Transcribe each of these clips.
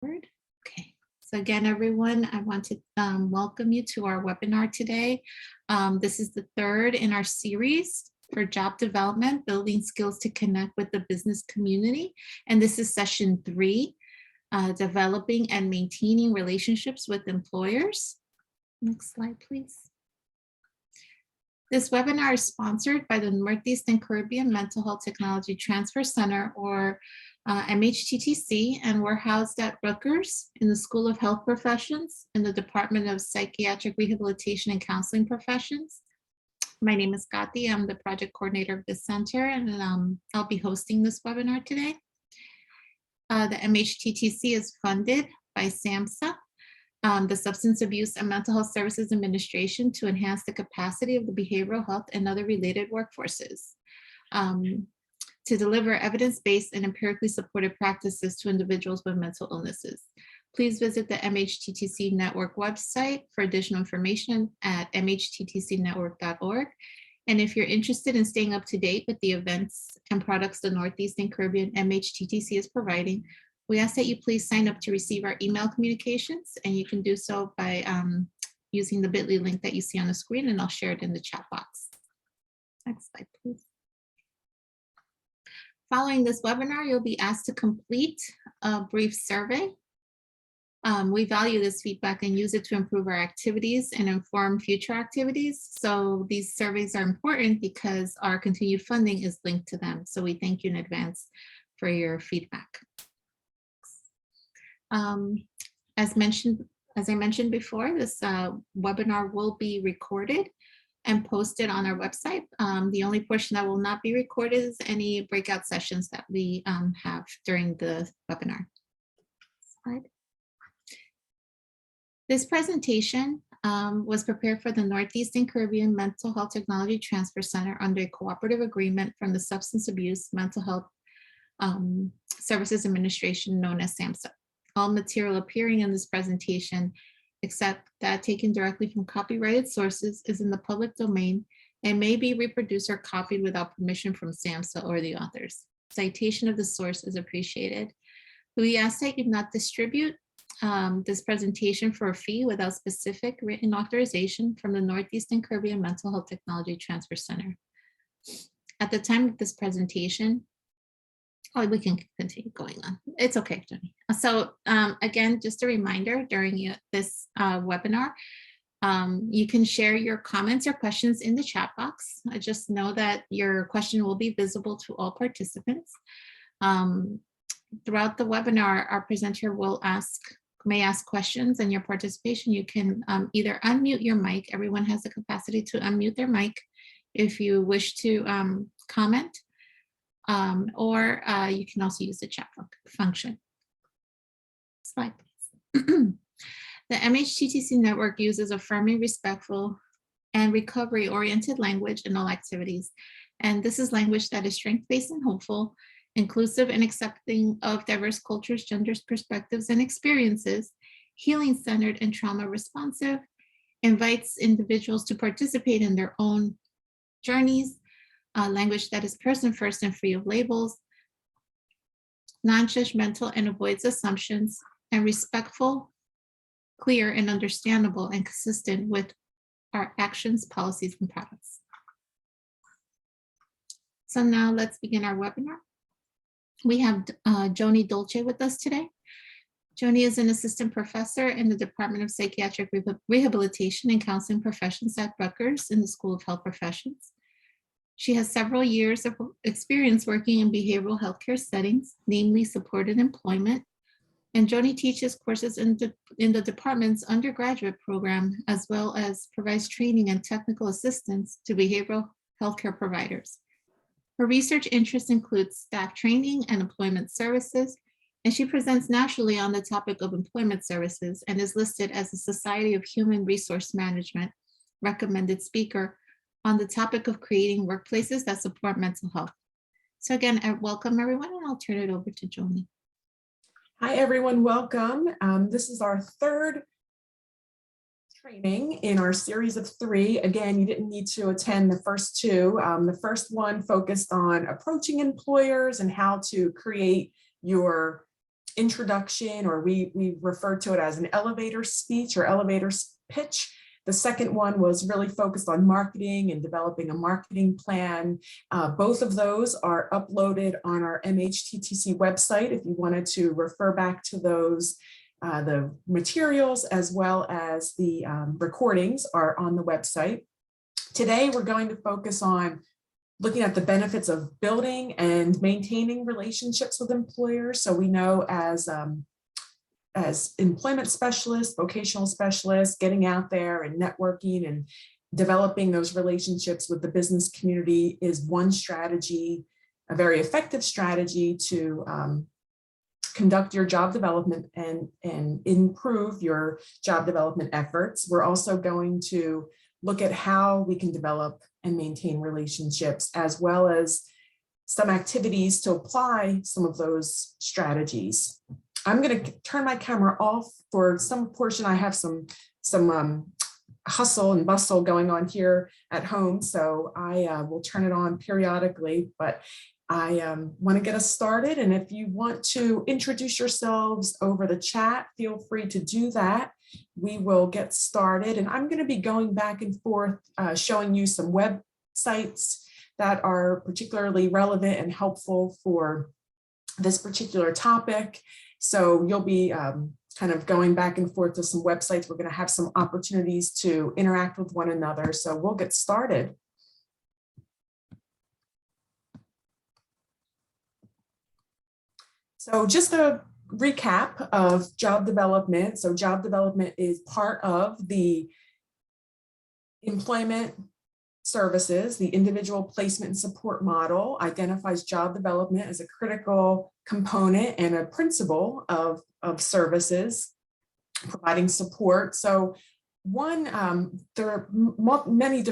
Okay, so again, everyone, I want to welcome you to our webinar today. This is the third in our series for job development, building skills to connect with the business community. And this is session 3, developing and maintaining relationships with employers. Next slide, please. This webinar is sponsored by the Northeast and Caribbean Mental Health Technology Transfer Center, or MHTTC, and we're housed at Rutgers in the School of Health Professions in the Department of Psychiatric Rehabilitation and Counseling Professions. My name is Kati. I'm the project coordinator of this center, and I'll be hosting this webinar today. The MHTTC is funded by SAMHSA, the Substance Abuse and Mental Health Services Administration, to enhance the capacity of the behavioral health and other related workforces, to deliver evidence-based and empirically supported practices to individuals with mental illnesses. Please visit the MHTTC Network website for additional information at mhttcnetwork.org. And if you're interested in staying up to date with the events and products the Northeast and Caribbean MHTTC is providing, we ask that you please sign up to receive our email communications, and you can do so by using the bit.ly link that you see on the screen, and I'll share it in the chat box. Next slide, please. Following this webinar, you'll be asked to complete a brief survey. We value this feedback and use it to improve our activities and inform future activities. So these surveys are important because our continued funding is linked to them. So we thank you in advance for your feedback. As I mentioned before, this webinar will be recorded and posted on our website. The only portion that will not be recorded is any breakout sessions that we have during the webinar. Slide. This presentation was prepared for the Northeast and Caribbean Mental Health Technology Transfer Center under a cooperative agreement from the Substance Abuse Mental Health Services Administration, known as SAMHSA. All material appearing in this presentation, except that taken directly from copyrighted sources, is in the public domain and may be reproduced or copied without permission from SAMHSA or the authors. Citation of the source is appreciated. We ask that you not distribute this presentation for a fee without specific written authorization from the Northeast and Caribbean Mental Health Technology Transfer Center. At the time of this presentation, we can continue going on. It's okay, Jenny. So again, just a reminder, during this webinar, you can share your comments or questions in the chat box. Just know that your question will be visible to all participants. Throughout the webinar, our presenter may ask questions, and your participation, you can either unmute your mic. Everyone has the capacity to unmute their mic if you wish to comment. Or you can also use the chat function. Slide, please. The MHTTC network uses affirming, respectful, and recovery-oriented language in all activities. And this is language that is strength-based and hopeful, inclusive and accepting of diverse cultures, genders, perspectives, and experiences, healing-centered and trauma-responsive, invites individuals to participate in their own journeys, language that is person first and free of labels, non-judgmental and avoids assumptions, and respectful, clear, and understandable, and consistent with our actions, policies, and products. So now let's begin our webinar. We have Joni Dolce with us today. Joni is an assistant professor in the Department of Psychiatric Rehabilitation and Counseling Professions at Rutgers in the School of Health Professions. She has several years of experience working in behavioral healthcare settings, namely supported employment. And Joni teaches courses in the department's undergraduate program, as well as provides training and technical assistance to behavioral healthcare providers. Her research interests include staff training and employment services, and she presents nationally on the topic of employment services and is listed as a Society of Human Resource Management recommended speaker on the topic of creating workplaces that support mental health. So again, welcome everyone, and I'll turn it over to Joni. Hi everyone, welcome. This is our third training in our series of 3. Again, you didn't need to attend the first 2. The first one focused on approaching employers and how to create your introduction, or we refer to it as an elevator speech or elevator pitch. The second one was really focused on marketing and developing a marketing plan. Both of those are uploaded on our MHTTC website if you wanted to refer back to those. The materials as well as the recordings are on the website. Today, we're going to focus on looking at the benefits of building and maintaining relationships with employers. So we know as employment specialists, vocational specialists, getting out there and networking and developing those relationships with the business community is one strategy, a very effective strategy to conduct your job development and improve your job development efforts. We're also going to look at how we can develop and maintain relationships, as well as some activities to apply some of those strategies. I'm going to turn my camera off for some portion. I have some hustle and bustle going on here at home, so I will turn it on periodically, but I want to get us started. And if you want to introduce yourselves over the chat, feel free to do that. We will get started. And I'm going to be going back and forth, showing you some websites that are particularly relevant and helpful for this particular topic. So you'll be kind of going back and forth to some websites. We're going to have some opportunities to interact with one another. So we'll get started. So just a recap of job development. So job development is part of the employment services. The individual placement and support model identifies job development as a critical component and a principle of services providing support. So there are many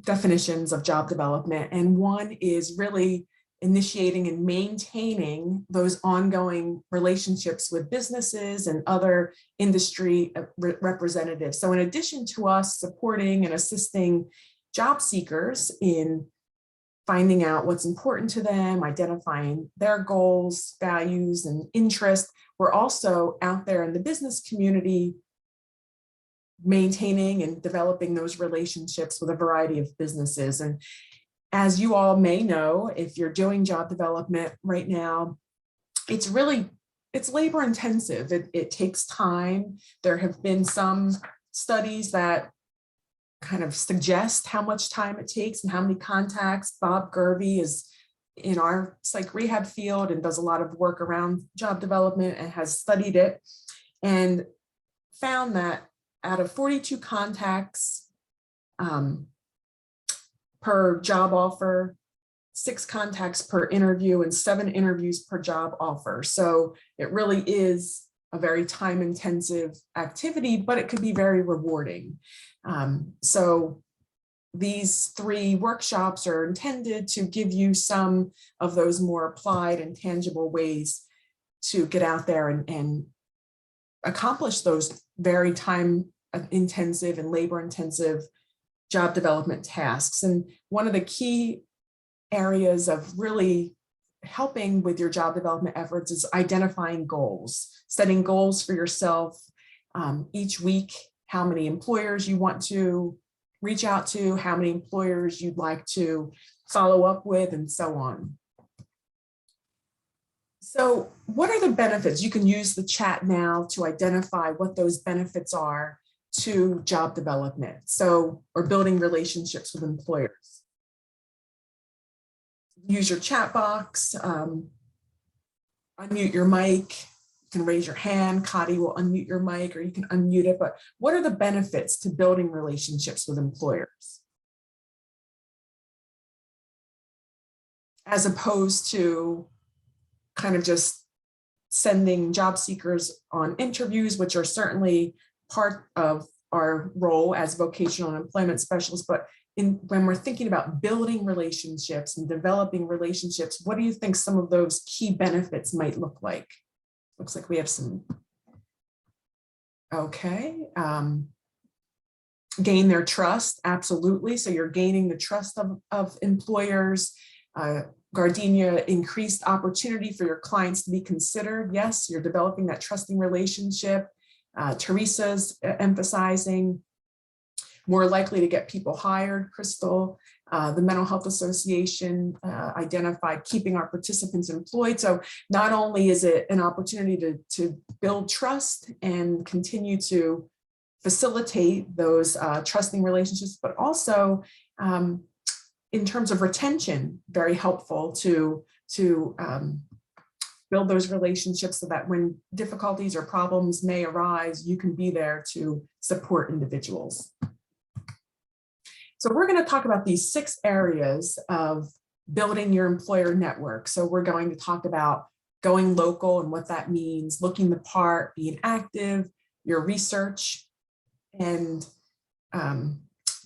definitions of job development, and one is really initiating and maintaining those ongoing relationships with businesses and other industry representatives. So in addition to us supporting and assisting job seekers in finding out what's important to them, identifying their goals, values, and interests, we're also out there in the business community maintaining and developing those relationships with a variety of businesses. And as you all may know, if you're doing job development right now, it's labor intensive. It takes time. There have been some studies that kind of suggest how much time it takes and how many contacts. Bob Gerby is in our psych rehab field and does a lot of work around job development and has studied it and found that out of 42 contacts per job offer, 6 contacts per interview, and 7 interviews per job offer. So it really is a very time-intensive activity, but it could be very rewarding. So these 3 workshops are intended to give you some of those more applied and tangible ways to get out there and accomplish those very time-intensive and labor-intensive job development tasks. And one of the key areas of really helping with your job development efforts is identifying goals, setting goals for yourself each week, how many employers you want to reach out to, how many employers you'd like to follow up with, and so on. So what are the benefits? You can use the chat now to identify what those benefits are to job development, or building relationships with employers. Use your chat box, unmute your mic, you can raise your hand, Kadi will unmute your mic, or you can unmute it, but what are the benefits to building relationships with employers? As opposed to kind of just sending job seekers on interviews, which are certainly part of our role as vocational and employment specialists, but when we're thinking about building relationships and developing relationships, what do you think some of those key benefits might look like? Looks like we have some. Okay. Gain their trust, absolutely. So you're gaining the trust of employers, Gardenia, increased opportunity for your clients to be considered. Yes, you're developing that trusting relationship. Teresa's emphasizing more likely to get people hired. Crystal, the Mental Health Association identified keeping our participants employed. So not only is it an opportunity to build trust and continue to facilitate those trusting relationships, but also in terms of retention, very helpful to build those relationships so that when difficulties or problems may arise, you can be there to support individuals. So we're going to talk about these 6 areas of building your employer network. So we're going to talk about going local and what that means, looking the part, being active, your research, and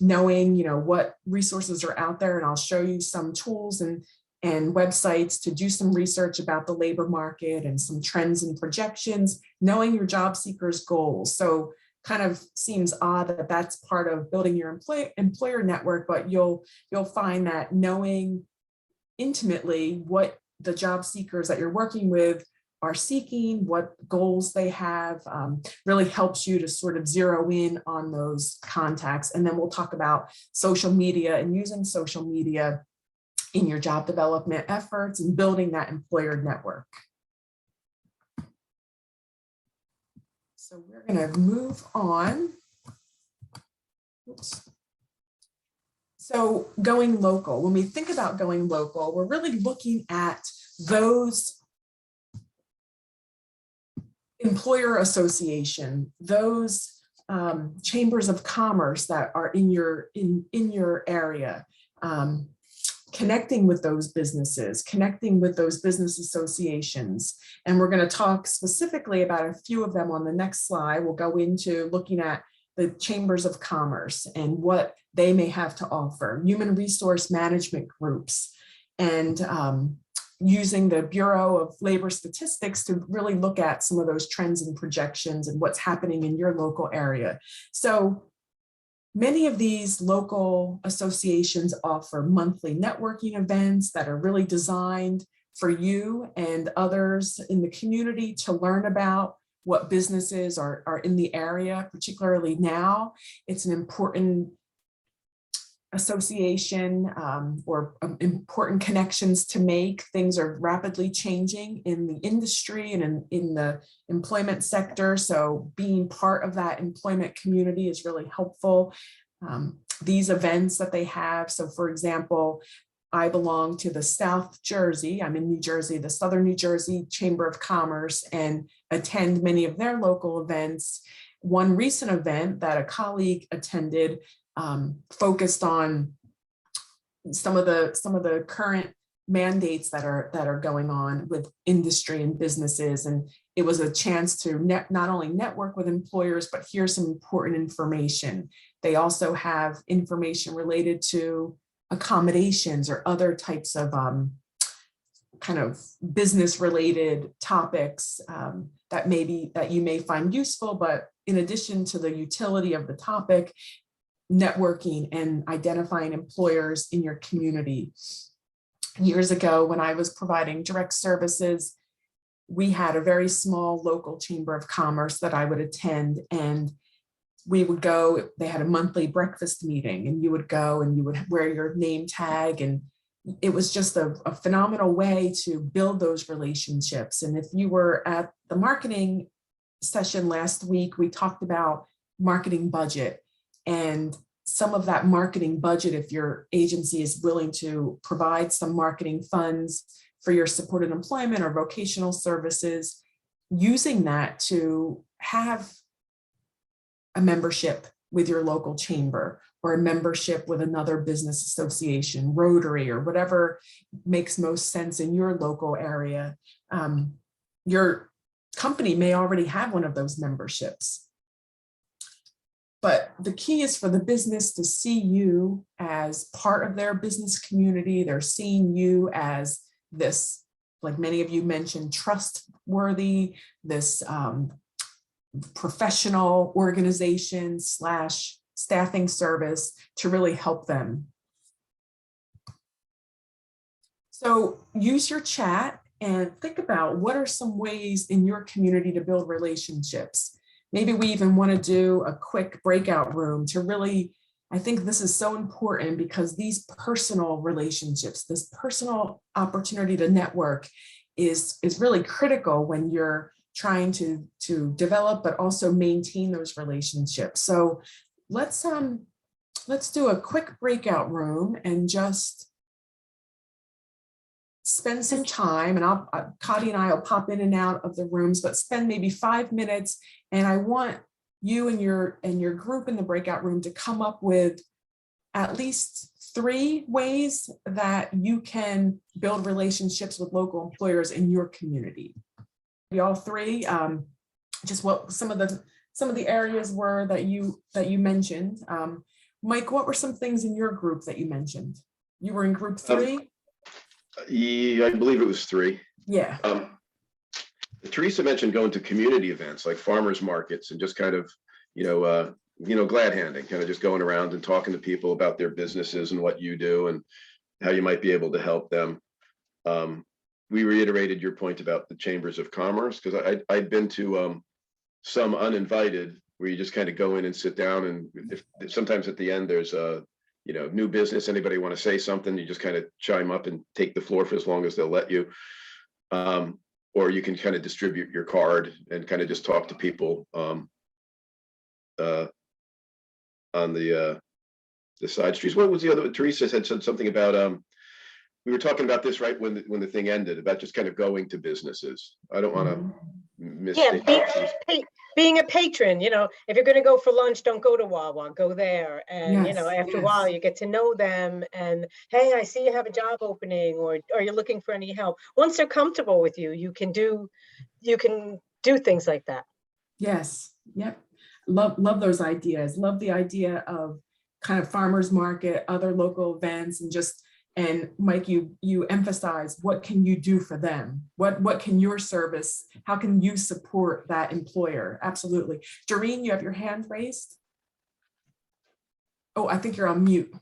knowing, what resources are out there. And I'll show you some tools and websites to do some research about the labor market and some trends and projections, knowing your job seekers' goals. So kind of seems odd that that's part of building your employer network, but you'll find that knowing intimately what the job seekers that you're working with are seeking, what goals they have, really helps you to sort of zero in on those contacts. And then we'll talk about social media and using social media in your job development efforts and building that employer network. So we're going to move on. Oops. So going local, when we think about going local, we're really looking at those employer association, those chambers of commerce that are in your area, connecting with those businesses, connecting with those business associations. And we're going to talk specifically about a few of them on the next slide. We'll go into looking at the chambers of commerce and what they may have to offer, human resource management groups, and using the Bureau of Labor Statistics to really look at some of those trends and projections and what's happening in your local area. So many of these local associations offer monthly networking events that are really designed for you and others in the community to learn about what businesses are in the area, particularly now. It's an important association or important connections to make. Things are rapidly changing in the industry and in the employment sector. So being part of that employment community is really helpful. These events that they have. So for example, I belong to the South Jersey, I'm in New Jersey, the Southern New Jersey Chamber of Commerce, and attend many of their local events. One recent event that a colleague attended focused on some of the current mandates that are going on with industry and businesses, and it was a chance to not only network with employers but hear some important information. They also have information related to accommodations or other types of kind of business related topics that you may find useful, but in addition to the utility of the topic, networking and identifying employers in your community. Years ago, when I was providing direct services, we had a very small local chamber of commerce that I would attend, and we would go, they had a monthly breakfast meeting, and you would go and you would wear your name tag, and it was just a phenomenal way to build those relationships. And if you were at the marketing session last week, we talked about marketing budget. And some of that marketing budget, if your agency is willing to provide some marketing funds for your supported employment or vocational services, using that to have a membership with your local chamber or a membership with another business association, Rotary, or whatever makes most sense in your local area. Your company may already have one of those memberships. But the key is for the business to see you as part of their business community. They're seeing you as this, like many of you mentioned, trustworthy, this professional organization / staffing service to really help them. So use your chat and think about what are some ways in your community to build relationships. Maybe we even want to do a quick breakout room to really, I think this is so important because these personal relationships, this personal opportunity to network is really critical when you're trying to develop but also maintain those relationships. So let's do a quick breakout room and just spend some time, and Connie and I will pop in and out of the rooms, but spend maybe 5 minutes. And I want you and your group in the breakout room to come up with at least 3 ways that you can build relationships with local employers in your community. All 3, just what some of the areas were that you mentioned. Mike, what were some things in your group that you mentioned? You were in group 3? Yeah, I believe it was 3. Yeah. Teresa mentioned going to community events like farmers markets and just kind of, glad handing, kind of just going around and talking to people about their businesses and what you do and how you might be able to help them. We reiterated your point about the chambers of commerce, because I'd been to some uninvited where you just kind of go in and sit down, and if sometimes at the end there's a new business, anybody want to say something, you just kind of chime up and take the floor for as long as they'll let you. Or you can kind of distribute your card and kind of just talk to people on the side streets. What was the other? Teresa had said something about we were talking about this right when the thing ended, about just kind of going to businesses. I don't want to mistake. Being a patron, if you're going to go for lunch, don't go to Wawa, go there. And, after a while, you get to know them. And, hey, I see you have a job opening, or you're looking for any help. Once they're comfortable with you, you can do things like that. Yes. Yep. Love those ideas. Love the idea of kind of farmers market, other local events, and Mike, you emphasize, what can you do for them? What can your service, how can you support that employer? Absolutely. Doreen, you have your hand raised. Oh, I think you're on mute.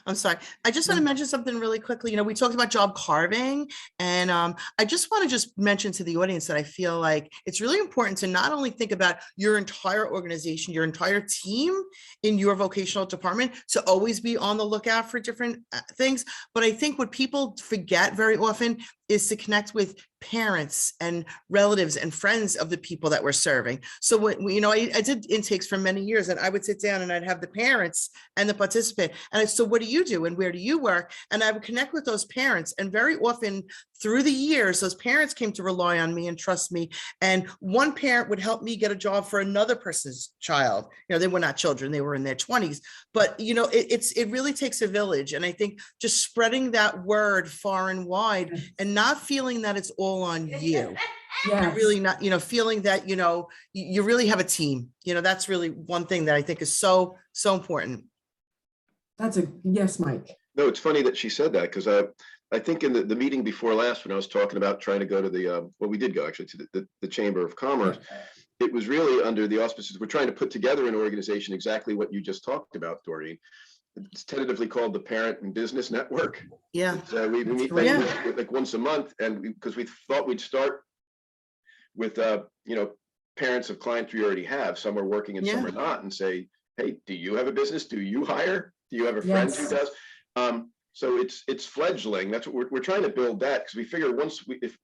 I'm sorry. I just want to mention something really quickly. We talked about job carving, and I just want to mention to the audience that I feel like it's really important to not only think about your entire organization, your entire team in your vocational department, to always be on the lookout for different things. But I think what people forget very often is to connect with parents and relatives and friends of the people that we're serving. So when, I did intakes for many years, and I would sit down and I'd have the parents and the participant. And so what do you do and where do you work? And I would connect with those parents. And very often through the years, those parents came to rely on me and trust me. And one parent would help me get a job for another person's child. They were not children, they were in their 20s. But, it really takes a village. And I think just spreading that word far and wide, and not feeling that it's all on you. Yes. Really not, feeling that, you really have a team. That's really one thing that I think is so important. That's yes, Mike. No, it's funny that she said that, because I think in the meeting before last, when I was talking about trying to go to we did go actually to the Chamber of Commerce. It was really under the auspices, we're trying to put together an organization, exactly what you just talked about, Doreen. It's tentatively called the Parent and Business Network. Yeah. We meet like once a month, and because we thought we'd start with parents of clients we already have. Some are working and some are not, and say, hey, do you have a business? Do you hire? Do you have a friend who does? So it's fledgling. That's what we're trying to build, that, because we figure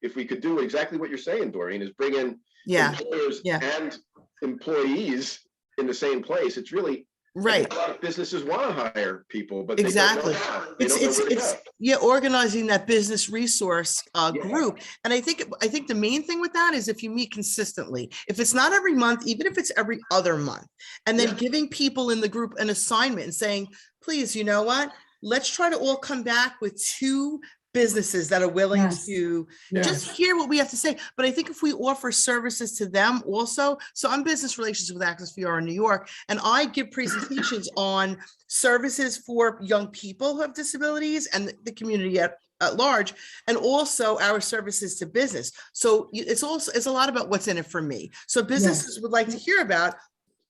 if we could do exactly what you're saying, Doreen, is bring in employers and employees in the same place. It's really right. A lot of businesses want to hire people, but exactly. It's organizing that business resource group. And I think the main thing with that is if you meet consistently, if it's not every month, even if it's every other month, and then giving people in the group an assignment and saying, please, you know what, let's try to all come back with 2 businesses that are willing to just hear what we have to say. But I think if we offer services to them also, so I'm business relations with Access VR in New York, and I give presentations on services for young people who have disabilities and the community at large, and also our services to business. So it's a lot about what's in it for me. So businesses would like to hear about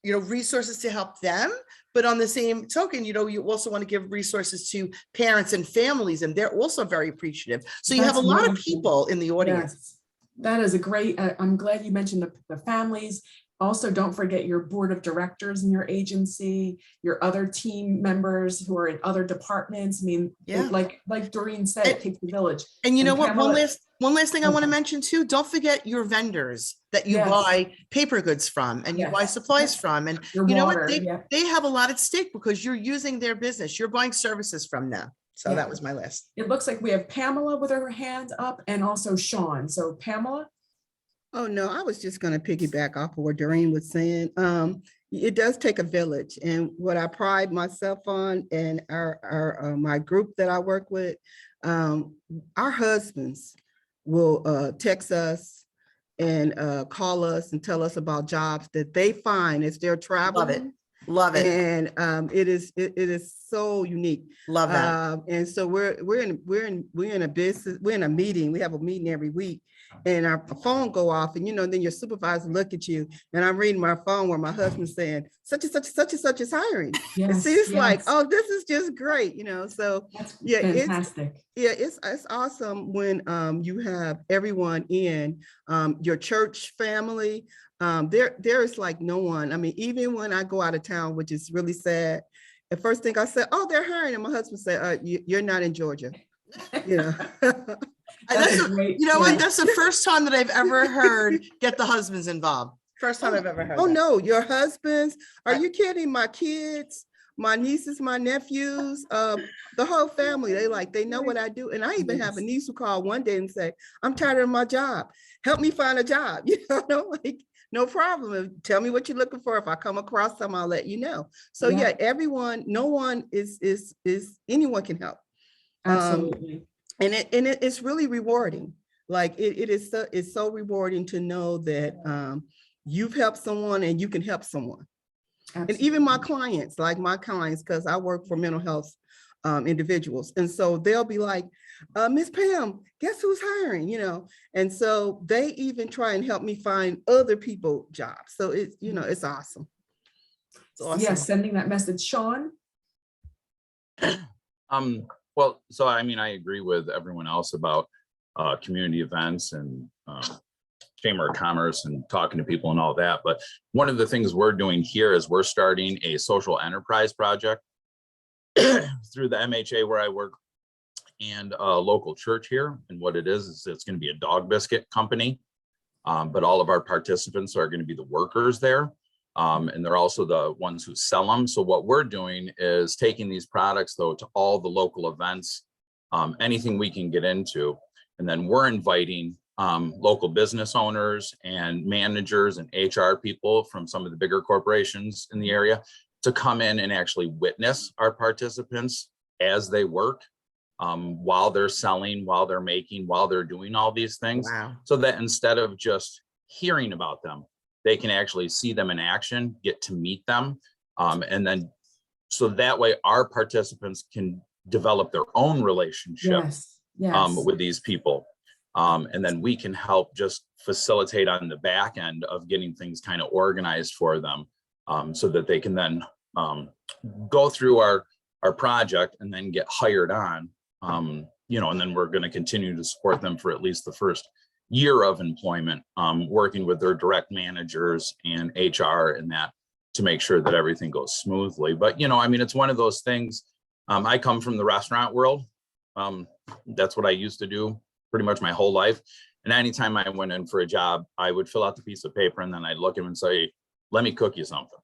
resources to help them, but on the same token, you also want to give resources to parents and families, and they're also very appreciative. So you have a lot of people in the audience. Yes, that is a great, I'm glad you mentioned the families. Also, don't forget your board of directors in your agency, your other team members who are in other departments. I mean, like Doreen said, it takes the village. And you know what? One last thing I want to mention too. Don't forget your vendors that you buy paper goods from and you buy supplies from. And you know what? They have a lot at stake because you're using their business. You're buying services from them. So that was my list. It looks like we have Pamela with her hand up and also Sean. So Pamela. Oh, no, I was just going to piggyback off of what Doreen was saying. It does take a village. And what I pride myself on and my group that I work with, our husbands will text us and call us and tell us about jobs that they find as they're traveling. Love it. And it is so unique. Love that. And so we're in a business, we're in a meeting. We have a meeting every week. And our phone go off, and then your supervisor look at you, and I'm reading my phone where my husband's saying such and such is hiring. It seems like, oh, this is just great, So that's fantastic. It's awesome when you have everyone in your church family. There is like no one. I mean, even when I go out of town, which is really sad, the first thing I said, oh, they're hiring, and my husband said, you're not in Georgia. That's the first time that I've ever heard get the husbands involved. First time I've ever heard. Oh, no, your husbands? Are you kidding? My kids, my nieces, my nephews, the whole family, they know what I do. And I even have a niece who called one day and said, I'm tired of my job. Help me find a job. No problem. Tell me what you're looking for. If I come across some, I'll let you know. So everyone, no one is anyone can help. Absolutely. And it's really rewarding. Like it's so rewarding to know that you've helped someone and you can help someone. Absolutely. And even my clients, because I work for mental health individuals. And so they'll be like, Miss Pam, guess who's hiring, And so they even try and help me find other people jobs. So it's, it's awesome. It's awesome. Yeah, sending that message. Sean? Well, so I mean, I agree with everyone else about community events and Chamber of Commerce and talking to people and all that. But one of the things we're doing here is we're starting a social enterprise project through the MHA where I work and a local church here. And what it is it's going to be a dog biscuit company. But all of our participants are going to be the workers there. And they're also the ones who sell them. So what we're doing is taking these products, though, to all the local events, anything we can get into. And then we're inviting local business owners and managers and HR people from some of the bigger corporations in the area to come in and actually witness our participants as they work, while they're selling, while they're making, while they're doing all these things. Wow. So that instead of just hearing about them, they can actually see them in action, get to meet them. And then, so that way our participants can develop their own relationship with these people. And then we can help just facilitate on the back end of getting things kind of organized for them, so that they can then go through our project and then get hired on, and then we're going to continue to support them for at least the first year of employment, working with their direct managers and HR and that to make sure that everything goes smoothly. But, I mean, it's one of those things. I come from the restaurant world. That's what I used to do pretty much my whole life. And anytime I went in for a job, I would fill out the piece of paper and then I'd look at him and say, let me cook you something.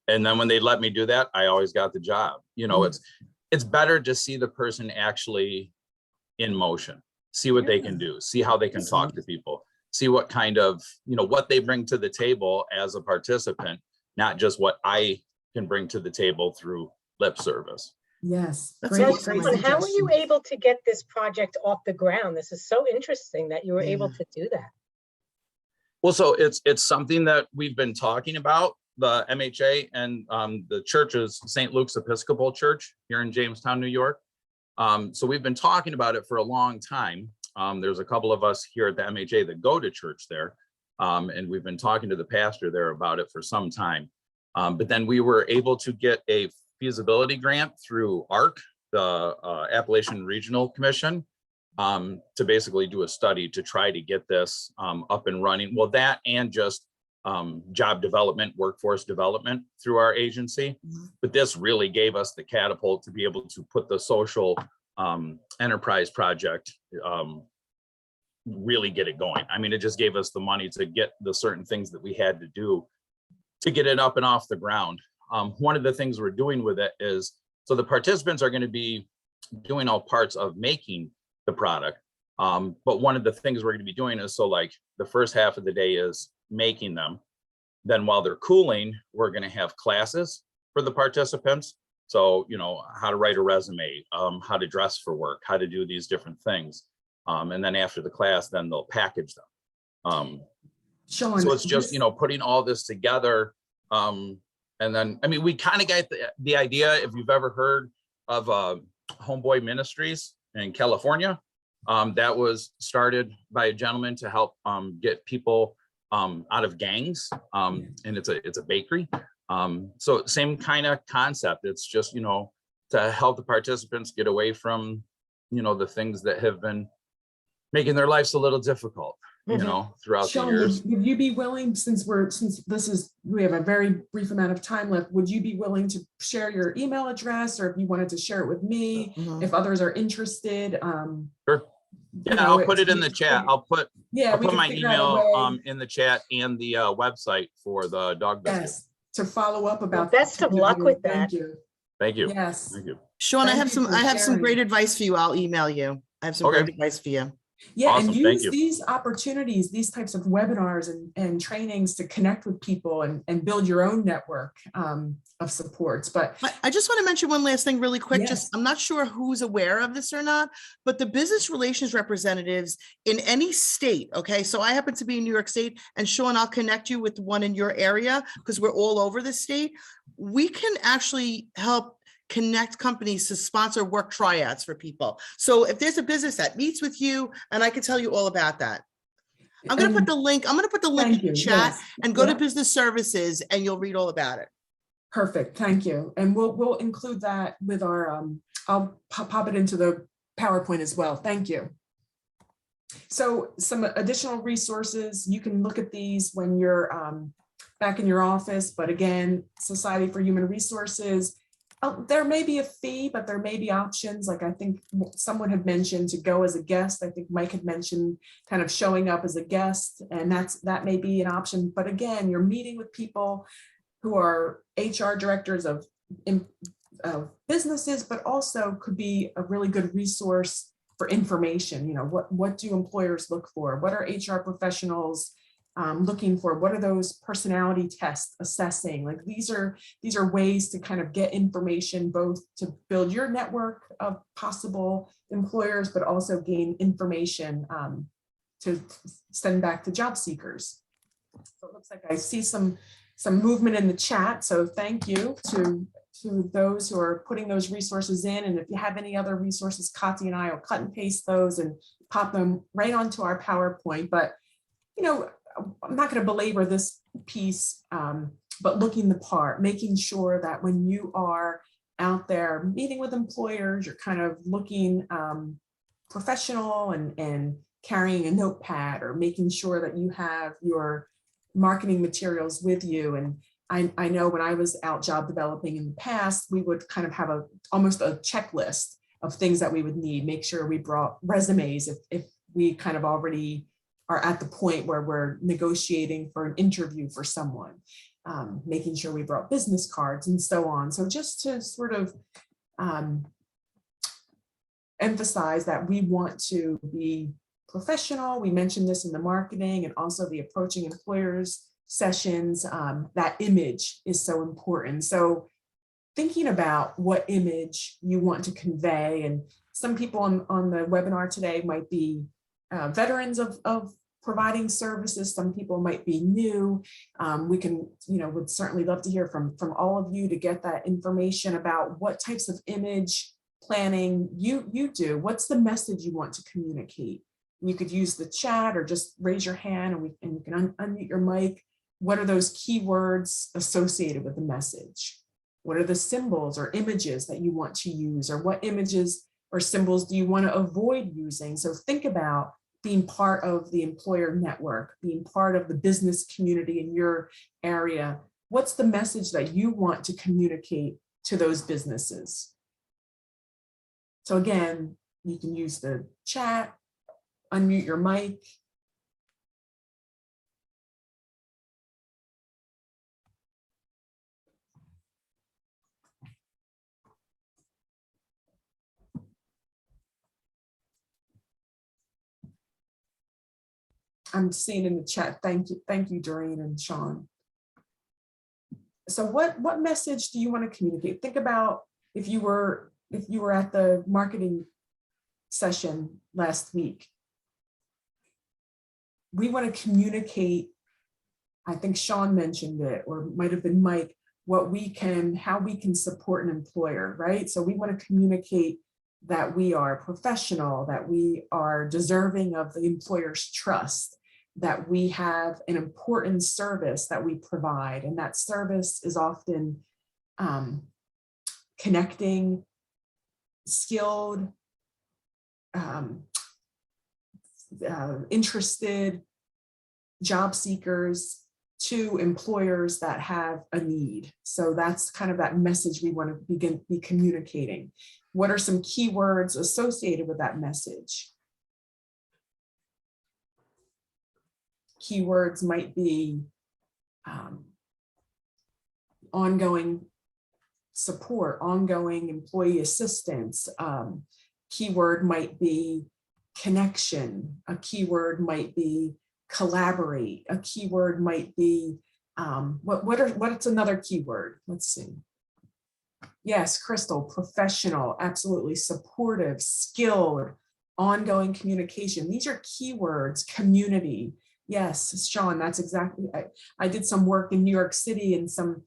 And then when they let me do that, I always got the job. It's better to see the person actually in motion. See what they can do, see how they can talk to people, see what kind of, what they bring to the table as a participant, not just what I can bring to the table through lip service. Yes. How were you able to get this project off the ground? This is so interesting that you were able to do that. Well, so it's something that we've been talking about, the MHA and the church is St. Luke's Episcopal Church here in Jamestown, New York. So we've been talking about it for a long time. There's a couple of us here at the MHA that go to church there. And we've been talking to the pastor there about it for some time. But then we were able to get a feasibility grant through ARC, the Appalachian Regional Commission, to basically do a study to try to get this up and running. Well, that and just job development, workforce development through our agency. But this really gave us the catapult to be able to put the social enterprise project, really get it going. I mean, it just gave us the money to get the certain things that we had to do to get it up and off the ground. One of the things we're doing with it is, so the participants are going to be doing all parts of making the product. But one of the things we're going to be doing is, so like the first half of the day is making them. Then while they're cooling, we're going to have classes for the participants. So, you know, how to write a resume, how to dress for work, how to do these different things. And then after the class, then they'll package them. Sean, So it's just, you know, putting all this together. And then, I mean, we kind of got the idea, if you've ever heard of Homeboy Ministries in California, that was started by a gentleman to help get people out of gangs. And it's a bakery. So same kind of concept. It's just, you know, to help the participants get away from, you know, the things that have been making their lives a little difficult, you know, throughout Sean, the years. would you be willing, since we have a very brief amount of time left, would you be willing to share your email address, or if you wanted to share it with me, if others are interested? Sure. Yeah, I'll put it in the chat. I'll put my email in the chat and the website for the dog business. Yes, to follow up about. Well, best of luck with that. Thank you. Thank you. Yes. Thank you. Sean, I Thank have you for some sharing. great advice for you. I'll email you. I have some Okay. great advice for you. Yeah, Awesome, and thank use you. these opportunities, these types of webinars and trainings to connect with people and build your own network of supports. But I just want to mention one last thing really quick. Yes. Just, I'm not sure who's aware of this or not, but the business relations representatives in any state, okay? So I happen to be in New York State, and Sean, I'll connect you with one in your area because we're all over the state. We can actually help connect companies to sponsor work triads for people. So if there's a business that meets with you, and I can tell you all about that. I'm going to put the link Thank in you. the chat, Yes. and go to Yeah. business services and you'll read all about it. Perfect, thank you. And we'll include that with our, I'll pop it into the PowerPoint as well. Thank you. So some additional resources, you can look at these when you're back in your office, but again, Society for Human Resources, there may be a fee, but there may be options. Like I think someone had mentioned to go as a guest. I think Mike had mentioned kind of showing up as a guest, and that may be an option. But again, you're meeting with people who are HR directors of businesses, but also could be a really good resource for information. You know, what do employers look for? What are HR professionals looking for? What are those personality tests assessing? Like these are ways to kind of get information, both to build your network of possible employers, but also gain information to send back to job seekers. So it looks like I see some movement in the chat. So thank you to those who are putting those resources in. And if you have any other resources, Kati and I will cut and paste those and pop them right onto our PowerPoint. But, you know, I'm not going to belabor this piece, but looking the part, making sure that when you are out there meeting with employers, you're kind of looking professional and carrying a notepad, or making sure that you have your marketing materials with you. And I know when I was out job developing in the past, we would kind of have almost a checklist of things that we would need, make sure we brought resumes if we kind of already are at the point where we're negotiating for an interview for someone, making sure we brought business cards and so on. So just to sort of emphasize that we want to be professional. We mentioned this in the marketing and also the approaching employers sessions. That image is so important. So thinking about what image you want to convey, and some people on the webinar today might be veterans of providing services. Some people might be new. We can, would certainly love to hear from all of you to get that information about what types of image planning you do. What's the message you want to communicate? You could use the chat or just raise your hand and you can unmute your mic. What are those keywords associated with the message? What are the symbols or images that you want to use, or what images or symbols do you want to avoid using? So think about being part of the employer network, being part of the business community in your area. What's the message that you want to communicate to those businesses? So again, you can use the chat, unmute your mic. I'm seeing in the chat, thank you, Doreen and Sean. So what message do you want to communicate? Think about if you were at the marketing session last week. We want to communicate, I think Sean mentioned it, or it might have been Mike, how we can support an employer, right? So we want to communicate that we are professional, that we are deserving of the employer's trust, that we have an important service that we provide. And that service is often connecting skilled, interested job seekers to employers that have a need. So that's kind of that message we want to be communicating. What are some keywords associated with that message? Keywords might be ongoing support, ongoing employee assistance. Keyword might be connection. A keyword might be collaborate. A keyword might be, what's another keyword? Let's see. Yes, Crystal, professional, absolutely, supportive, skilled, ongoing communication. These are keywords. Community. Yes, Sean, that's exactly, I did some work in New York City in some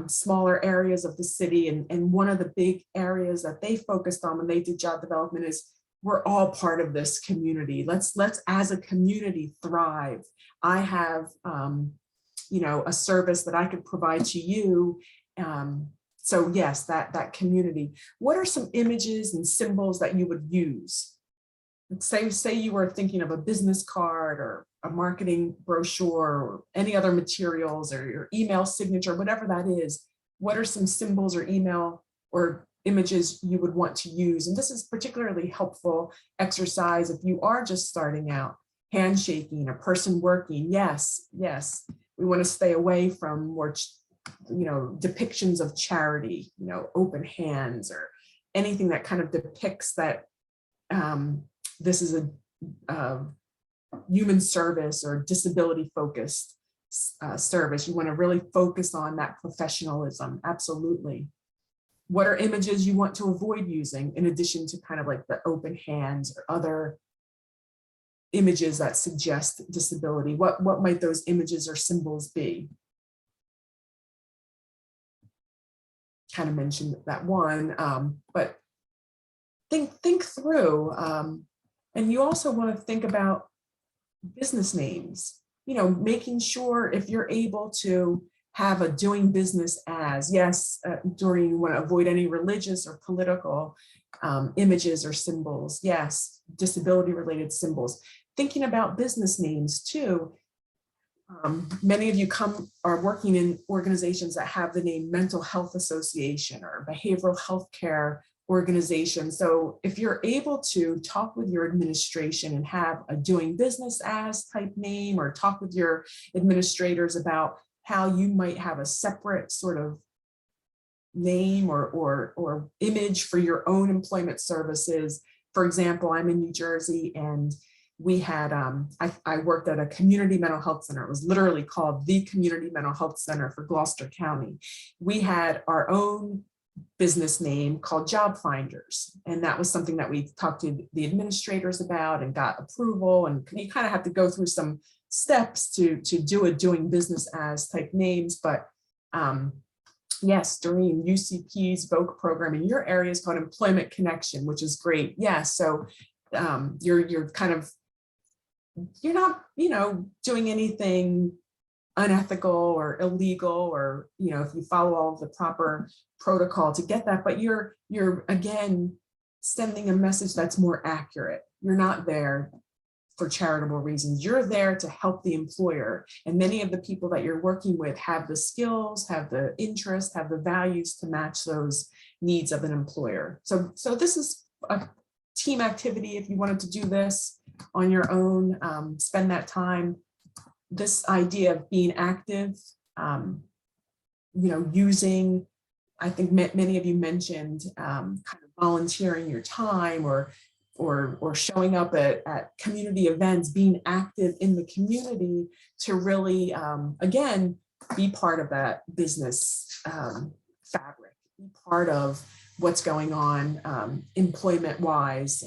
smaller areas of the city. And one of the big areas that they focused on when they did job development is we're all part of this community. Let's as a community thrive. I have, a service that I could provide to you. So yes, that community. What are some images and symbols that you would use? Say you were thinking of a business card or a marketing brochure or any other materials or your email signature, whatever that is. What are some symbols or email or images you would want to use? And this is particularly helpful exercise if you are just starting out. Handshaking, a person working. Yes. We want to stay away from more, depictions of charity, open hands or anything that kind of depicts that this is a human service or disability focused service. You want to really focus on that professionalism. Absolutely. What are images you want to avoid using in addition to kind of like the open hands or other images that suggest disability? What might those images or symbols be? Kind of mentioned that one, but think through. And you also want to think about business names, making sure if you're able to have a doing business as, yes, Doreen, you want to avoid any religious or political images or symbols. Yes, disability related symbols. Thinking about business names too. Many of you are working in organizations that have the name Mental Health Association or Behavioral Health Care Organization. So if you're able to talk with your administration and have a doing business as type name, or talk with your administrators about how you might have a separate sort of name or image for your own employment services. For example, I'm in New Jersey and we had, I worked at a community mental health center. It was literally called the Community Mental Health Center for Gloucester County. We had our own business name called Job Finders. And that was something that we talked to the administrators about and got approval. And you kind of have to go through some steps to do a doing business as type names. But yes, Doreen, UCP's VOC program in your area is called Employment Connection, which is great. Yes, so you're kind of you're not, doing anything unethical or illegal, or, if you follow all of the proper protocol to get that, but you're again, sending a message that's more accurate. You're not there for charitable reasons. You're there to help the employer. And many of the people that you're working with have the skills, have the interest, have the values to match those needs of an employer. So this is a team activity. If you wanted to do this on your own, spend that time. This idea of being active, using, I think many of you mentioned kind of volunteering your time or showing up at community events, being active in the community to really, again, be part of that business fabric, be part of what's going on employment-wise,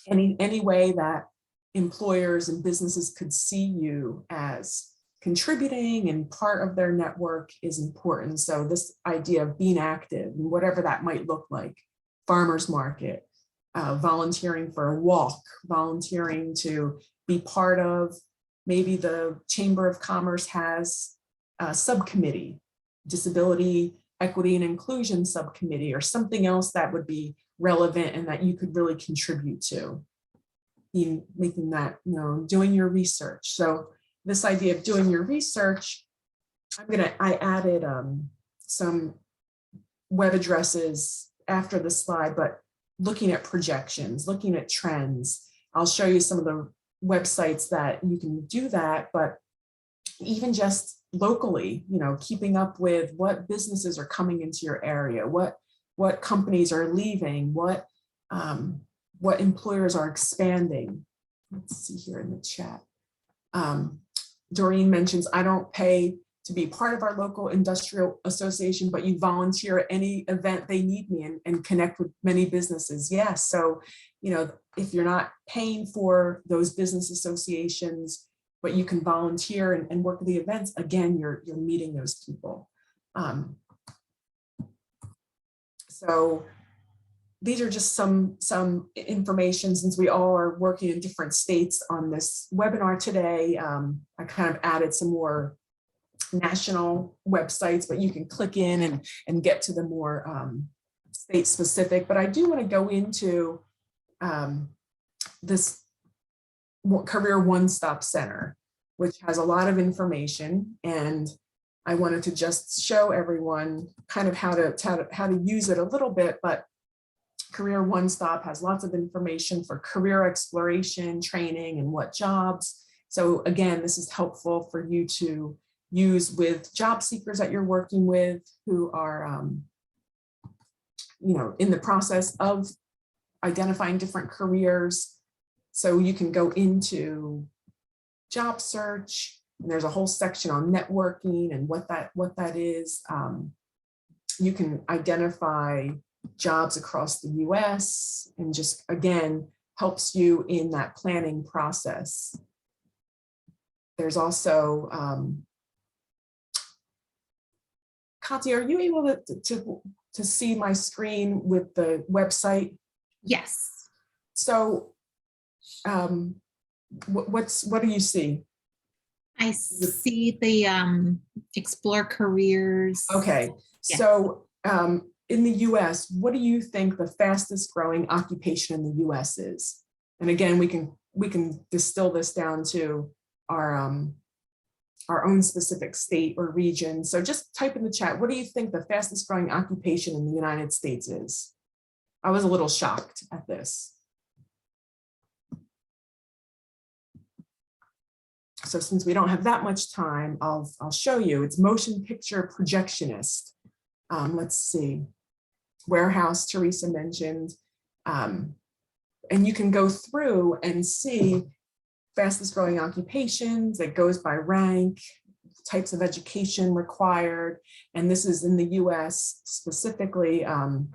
any way that employers and businesses could see you as contributing and part of their network is important. So this idea of being active, and whatever that might look like, farmers market, volunteering for a walk, volunteering to be part of, maybe the Chamber of Commerce has a subcommittee, disability, equity and inclusion subcommittee, or something else that would be relevant and that you could really contribute to. Making that, doing your research. So this idea of doing your research, I added some web addresses after the slide, but looking at projections, looking at trends. I'll show you some of the websites that you can do that, but even just locally, keeping up with what businesses are coming into your area, what companies are leaving, what employers are expanding. Let's see here in the chat. Doreen mentions, I don't pay to be part of our local industrial association, but you volunteer at any event they need me and connect with many businesses. Yes, so, if you're not paying for those business associations, but you can volunteer and work at the events, again, you're meeting those people. So these are just some information, since we all are working in different states on this webinar today. I kind of added some more national websites, but you can click in and get to the more state specific. But I do want to go into this CareerOneStop Center, which has a lot of information, and I wanted to just show everyone kind of how to use it a little bit. But CareerOneStop has lots of information for career exploration, training, and what jobs. So again, this is helpful for you to use with job seekers that you're working with who are, in the process of identifying different careers. So you can go into job search, and there's a whole section on networking and what that is. You can identify jobs across the US, and just, again, helps you in that planning process. There's also, Katya, are you able to see my screen with the website? Yes. So what do you see? I see the explore careers. Okay, Yes. So in the US, what do you think the fastest growing occupation in the US is? And again, we can distill this down to our own specific state or region. So just type in the chat, what do you think the fastest growing occupation in the United States is? I was a little shocked at this. So since we don't have that much time, I'll show you. It's motion picture projectionist. Let's see. Warehouse, Teresa mentioned. And you can go through and see fastest growing occupations. It goes by rank, types of education required. And this is in the US specifically, kind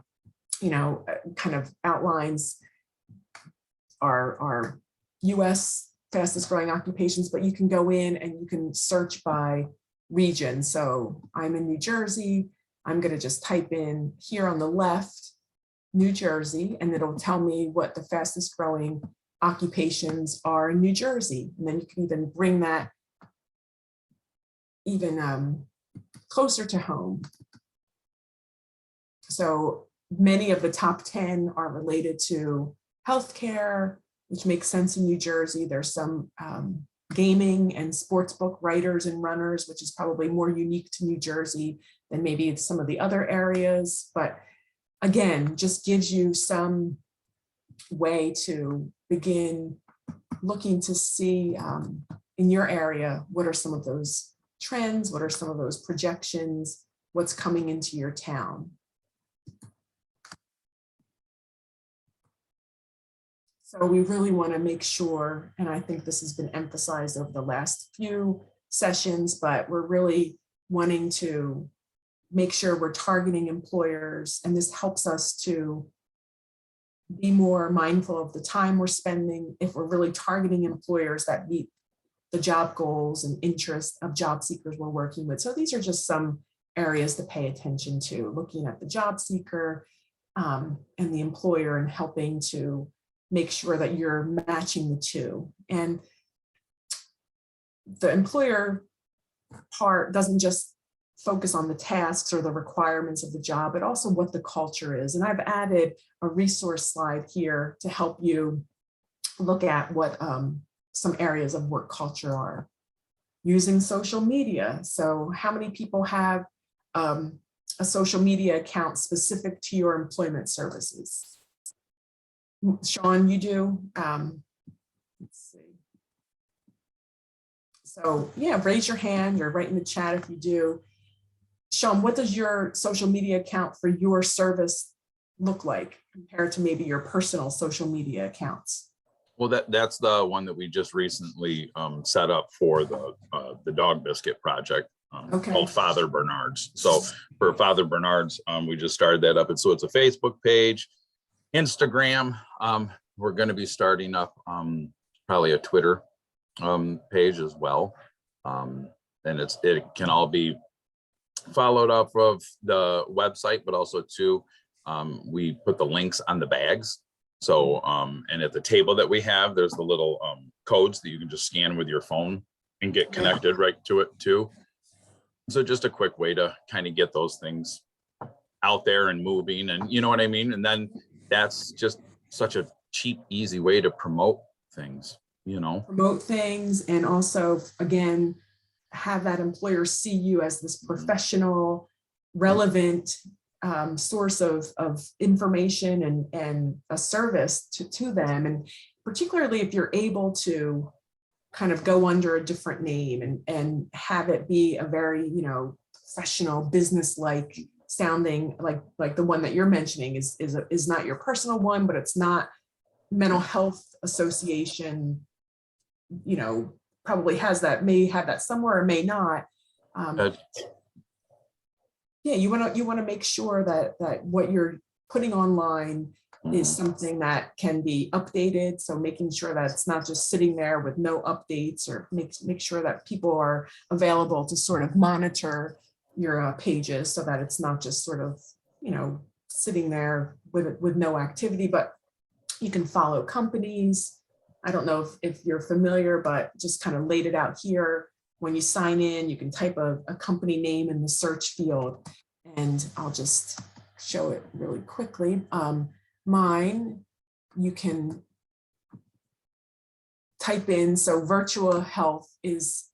of outlines our US fastest growing occupations, but you can go in and you can search by region. So I'm in New Jersey. I'm going to just type in here on the left, New Jersey, and it'll tell me what the fastest growing occupations are in New Jersey. And then you can even bring that even closer to home. So many of the top 10 are related to healthcare, which makes sense in New Jersey. There's some gaming and sportsbook writers and runners, which is probably more unique to New Jersey than maybe some of the other areas. But again, just gives you some way to begin looking to see in your area, what are some of those trends, what are some of those projections, what's coming into your town. So we really want to make sure, and I think this has been emphasized over the last few sessions, but we're really wanting to make sure we're targeting employers, and this helps us to be more mindful of the time we're spending if we're really targeting employers that meet the job goals and interests of job seekers we're working with. So these are just some areas to pay attention to, looking at the job seeker and the employer and helping to make sure that you're matching the two. And the employer part doesn't just focus on the tasks or the requirements of the job, but also what the culture is. And I've added a resource slide here to help you look at what some areas of work culture are. Using social media. So how many people have a social media account specific to your employment services? Sean, you do? Let's see. So yeah, raise your hand or write in the chat if you do. Sean, what does your social media account for your service look like compared to maybe your personal social media accounts? Well, that's the one that we just recently set up for the dog biscuit project called Father Bernard's. So for Father Bernard's, we just started that up. And so it's a Facebook page, Instagram. We're going to be starting up probably a Twitter page as well. And it can all be followed up of the website, but also too, we put the links on the bags. So, and at the table that we have, there's the little codes that you can just scan with your phone and get connected right to it too. So just a quick way to kind of get those things out there and moving, and you know what I mean? And then that's just such a cheap, easy way to promote things, you know? Promote things, and also, again, have that employer see you as this professional, relevant source of information and a service to them. And particularly if you're able to kind of go under a different name and have it be a very, professional, business-like sounding, like the one that you're mentioning is not your personal one, but it's not mental health association, probably has that, may have that somewhere or may not. Yeah, you want to make sure that what you're putting online is something that can be updated. So making sure that it's not just sitting there with no updates, or make sure that people are available to sort of monitor your pages, so that it's not just sort of, sitting there with no activity. But you can follow companies. I don't know if you're familiar, but just kind of laid it out here. When you sign in, you can type a company name in the search field, and I'll just show it really quickly. Mine, you can type in, so Virtual Health is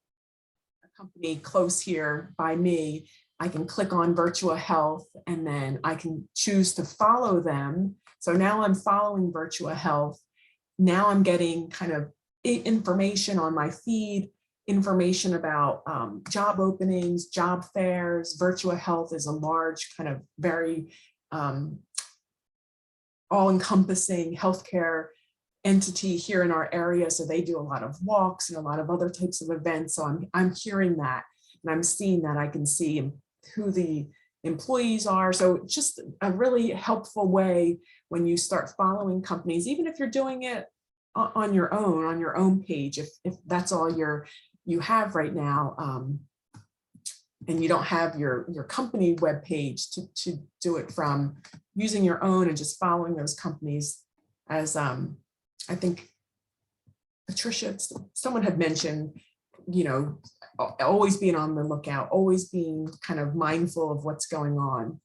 a company close here by me. I can click on Virtual Health, and then I can choose to follow them. So now I'm following Virtual Health. Now I'm getting kind of information on my feed, information about job openings, job fairs. Virtual Health is a large, kind of very all-encompassing healthcare entity here in our area. So they do a lot of walks and a lot of other types of events. So I'm hearing that, and I'm seeing that. I can see who the employees are. So just a really helpful way when you start following companies, even if you're doing it on your own page, if that's all you have right now, and you don't have your company webpage to do it from, using your own and just following those companies as I think Patricia, someone had mentioned, always being on the lookout, always being kind of mindful of what's going on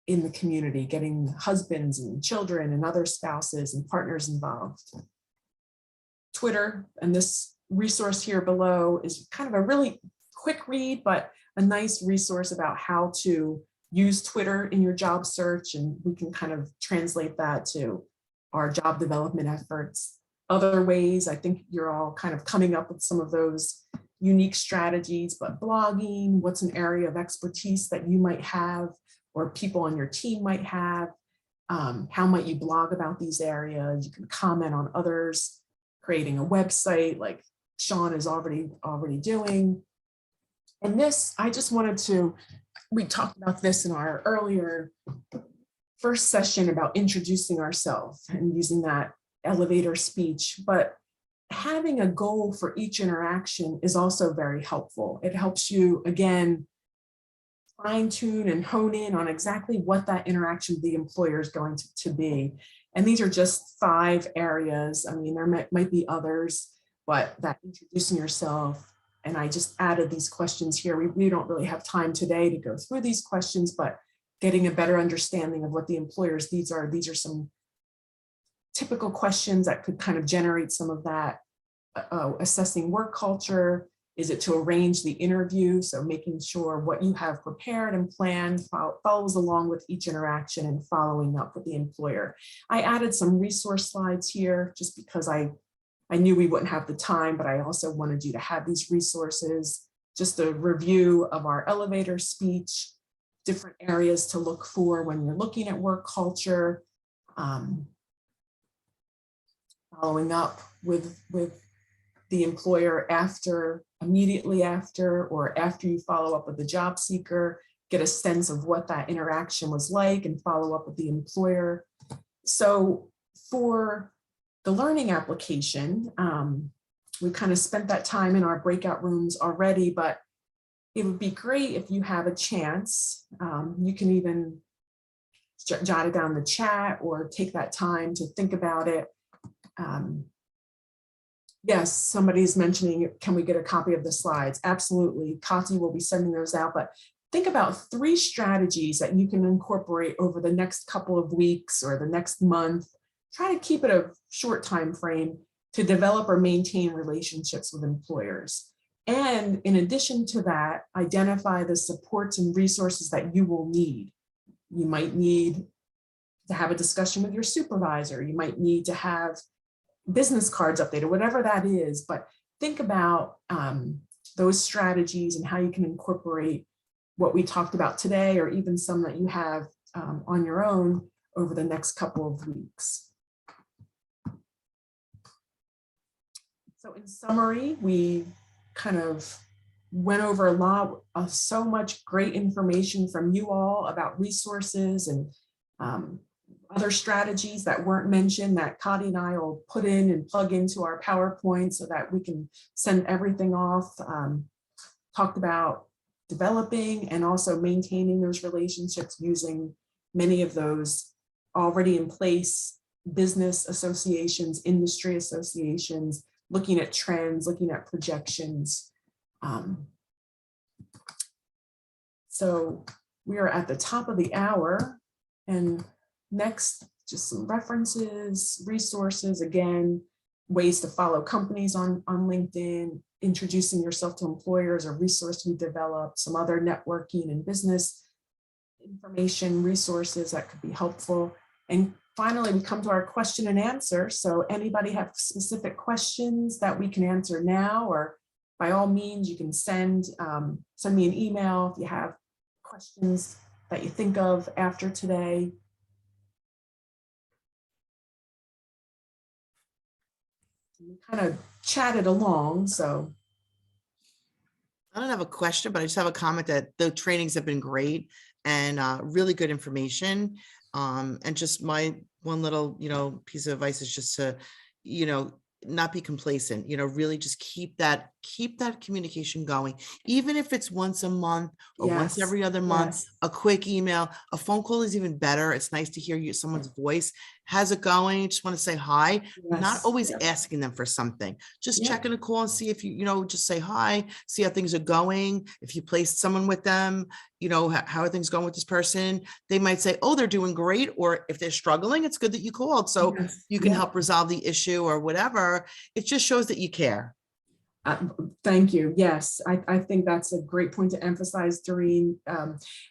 in the community, getting husbands and children and other spouses and partners involved. Twitter, and this resource here below is kind of a really quick read, but a nice resource about how to use Twitter in your job search, and we can kind of translate that to our job development efforts. Other ways, I think you're all kind of coming up with some of those unique strategies, but blogging, what's an area of expertise that you might have or people on your team might have? How might you blog about these areas? You can comment on others, creating a website like Sean is already doing. And this, I just wanted to, we talked about this in our earlier first session about introducing ourselves and using that elevator speech, but having a goal for each interaction is also very helpful. It helps you, again, fine tune and hone in on exactly what that interaction with the employer is going to be. And these are just 5 areas. I mean, there might be others, but that introducing yourself, and I just added these questions here. We don't really have time today to go through these questions, but getting a better understanding of what the employer's needs are. These are some typical questions that could kind of generate some of that. Assessing work culture. Is it to arrange the interview? So making sure what you have prepared and planned follows along with each interaction and following up with the employer. I added some resource slides here just because I knew we wouldn't have the time, but I also wanted you to have these resources, just a review of our elevator speech, different areas to look for when you're looking at work culture, following up with the employer immediately after, or after you follow up with the job seeker, get a sense of what that interaction was like and follow up with the employer. So for the learning application, we kind of spent that time in our breakout rooms already, but it would be great if you have a chance. You can even jot it down in the chat or take that time to think about it. Yes, somebody's mentioning, can we get a copy of the slides? Absolutely, Kati will be sending those out, but think about 3 strategies that you can incorporate over the next couple of weeks or the next month. Try to keep it a short time frame to develop or maintain relationships with employers. And in addition to that, identify the supports and resources that you will need. You might need to have a discussion with your supervisor. You might need to have business cards updated, whatever that is, but think about those strategies and how you can incorporate what we talked about today, or even some that you have on your own over the next couple of weeks. So in summary, we kind of went over a lot of so much great information from you all about resources and other strategies that weren't mentioned that Kati and I will put in and plug into our PowerPoint so that we can send everything off. Talked about developing and also maintaining those relationships using many of those already in place business associations, industry associations, looking at trends, looking at projections. So we are at the top of the hour, and next, just some references, resources, again, ways to follow companies on LinkedIn, introducing yourself to employers, a resource we developed, some other networking and business information resources that could be helpful. And finally, we come to our question and answer. So anybody have specific questions that we can answer now, or by all means, you can send me an email if you have questions that you think of after today. We kind of chatted along, so. I don't have a question, but I just have a comment that the trainings have been great and really good information. And just my one little, piece of advice is just to, not be complacent, really just keep that communication going, even if it's once a month or once every other month, a quick email, a phone call is even better. It's nice to hear someone's voice how's it going? Just want to say hi. Not Yes, always yes. asking them for something, just Yeah. checking a call and see if just say hi, see how things are going. If you placed someone with them, how are things going with this person? They might say, oh, they're doing great. Or if they're struggling, it's good that you called. So Yes, you can yeah. help resolve the issue or whatever. It just shows that you care. Thank you. Yes, I think that's a great point to emphasize, Doreen.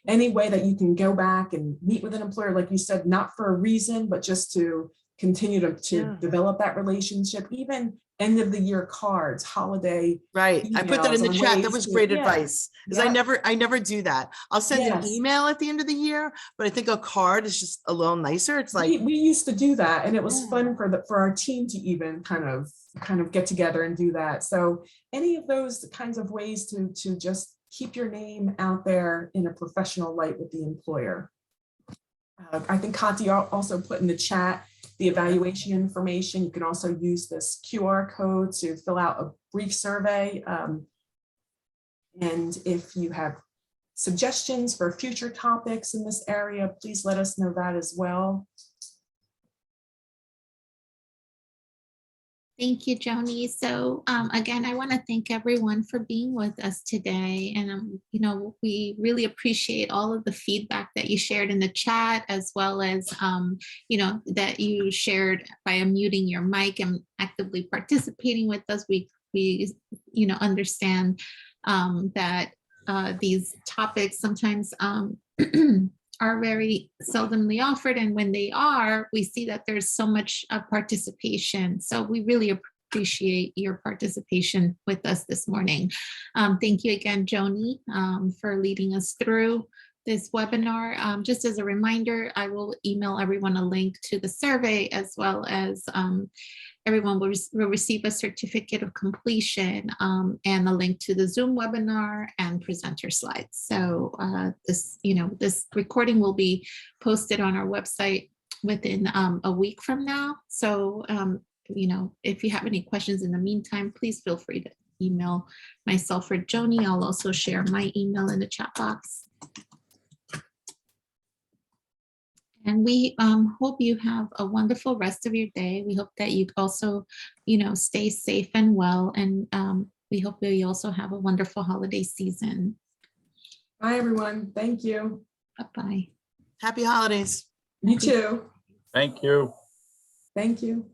Any way that you can go back and meet with an employer, like you said, not for a reason, but just to continue to Yeah. develop that relationship, even end of the year cards, holiday. Right. I put that in the emails, chat. That ways was to- great yeah, advice. Because yeah. I never do that. I'll send an Yes. email at the end of the year, but I think a card is just a little nicer. It's like, We used to do that, and it was Yeah. fun for our team to even kind of get together and do that. So any of those kinds of ways to just keep your name out there in a professional light with the employer. I think Katya also put in the chat the evaluation information. You can also use this QR code to fill out a brief survey. And if you have suggestions for future topics in this area, please let us know that as well. Thank you, Joni. So again, I want to thank everyone for being with us today. And, we really appreciate all of the feedback that you shared in the chat, as well as, that you shared by unmuting your mic and actively participating with us. We understand that these topics sometimes are very seldomly offered. And when they are, we see that there's so much participation. So we really appreciate your participation with us this morning. Thank you again, Joni, for leading us through this webinar. Just as a reminder, I will email everyone a link to the survey, as well as everyone will receive a certificate of completion and a link to the Zoom webinar and presenter slides. So this recording will be posted on our website within a week from now. So, if you have any questions in the meantime, please feel free to email myself or Joni. I'll also share my email in the chat box. And we hope you have a wonderful rest of your day. We hope that you also, stay safe and well. And we hope that you also have a wonderful holiday season. Bye, everyone. Thank you. Bye-bye. happy holidays. You too. Thank you. Thank you.